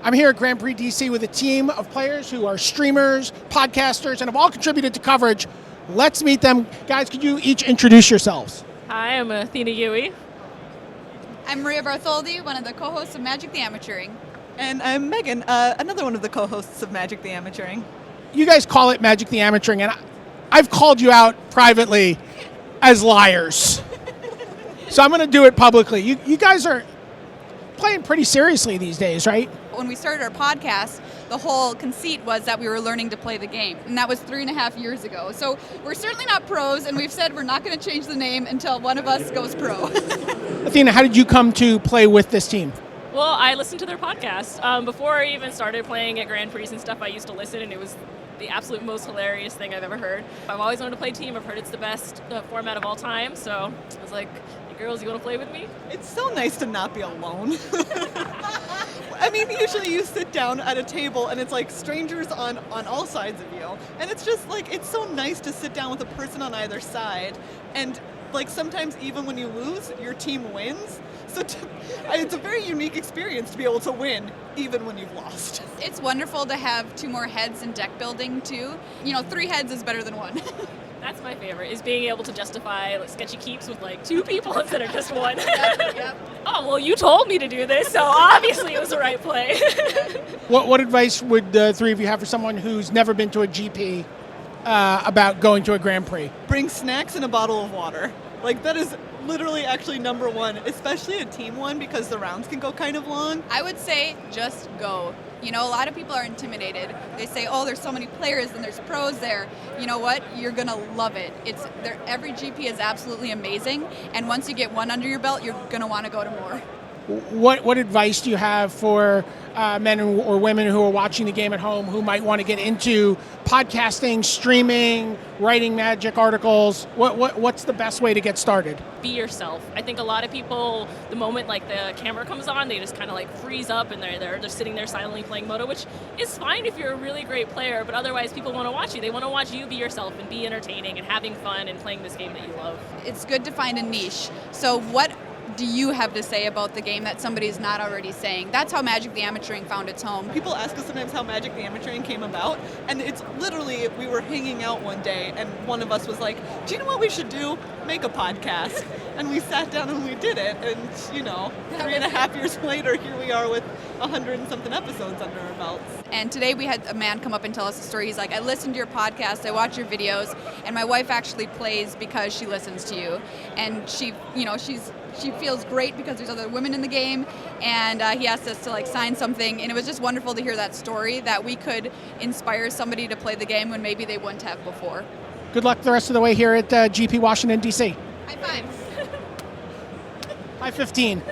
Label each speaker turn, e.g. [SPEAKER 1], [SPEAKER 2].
[SPEAKER 1] I'm here at Grand Prix DC with a team of players who are streamers, podcasters, and have all contributed to coverage. Let's meet them. Guys, could you each introduce yourselves?
[SPEAKER 2] Hi, I'm Athena Huey.
[SPEAKER 3] I'm Maria Bartholdi, one of the co-hosts of Magic the Amateuring.
[SPEAKER 4] And I'm Megan, another one of the co-hosts of Magic the Amateuring.
[SPEAKER 1] You guys call it Magic the Amateuring, and I've called you out privately as liars. So I'm going to do it publicly. You guys are playing pretty seriously these days, right?
[SPEAKER 3] When we started our podcast, the whole conceit was that we were learning to play the game, and that was 3.5 years ago. So we're certainly not pros, and we've said we're not going to change the name until one of us goes pro.
[SPEAKER 1] Athena, how did you come to play with this team?
[SPEAKER 2] Well, I listened to their podcast. Before I even started playing at Grand Prix and stuff, I used to listen, and it was the absolute most hilarious thing I've ever heard. I've always wanted to play team. I've heard it's the best format of all time, so I was like, hey girls, you want to play with me?
[SPEAKER 4] It's so nice to not be alone. I mean, usually you sit down at a table and it's like strangers on all sides of you. And it's just like, it's so nice to sit down with a person on either side. And like sometimes even when you lose, your team wins. So it's a very unique experience to be able to win even when you've lost.
[SPEAKER 3] It's wonderful to have 2 more heads in deck building too. 3 heads is better than 1.
[SPEAKER 2] That's my favorite, is being able to justify like sketchy keeps with like 2 people instead of just 1.
[SPEAKER 3] Yep.
[SPEAKER 2] Oh, well, you told me to do this, so obviously it was the right play.
[SPEAKER 1] What advice would the 3 of you have for someone who's never been to a GP about going to a Grand Prix?
[SPEAKER 4] Bring snacks and a bottle of water. Like that is literally actually number 1, especially a team one because the rounds can go kind of long.
[SPEAKER 3] I would say just go. A lot of people are intimidated. They say, oh, there's so many players and there's pros there. You know what? You're going to love it. Every GP is absolutely amazing. And once you get one under your belt, you're going to want to go to more.
[SPEAKER 1] What advice do you have for men or women who are watching the game at home who might want to get into podcasting, streaming, writing Magic articles? What's the best way to get started?
[SPEAKER 2] Be yourself. I think a lot of people, the moment like the camera comes on, they just kind of like freeze up and they're just sitting there silently playing Moto, which is fine if you're a really great player, but otherwise people want to watch you. They want to watch you be yourself and be entertaining and having fun and playing this game that you love.
[SPEAKER 3] It's good to find a niche. So what do you have to say about the game that somebody's not already saying? That's how Magic the Amateuring found its home.
[SPEAKER 4] People ask us sometimes how Magic the Amateuring came about, and it's literally, we were hanging out one day, and one of us was like, do you know what we should do? Make a podcast. And we sat down and we did it, and 3.5 years later, here we are with 100 and something episodes under our belts.
[SPEAKER 3] And today we had a man come up and tell us a story. He's like, I listened to your podcast, I watch your videos, and my wife actually plays because she listens to you. And she feels great because there's other women in the game, and he asked us to sign something, and it was just wonderful to hear that story, that we could inspire somebody to play the game when maybe they wouldn't have before.
[SPEAKER 1] Good luck the rest of the way here at GP Washington, D.C.
[SPEAKER 3] High five.
[SPEAKER 1] High 15.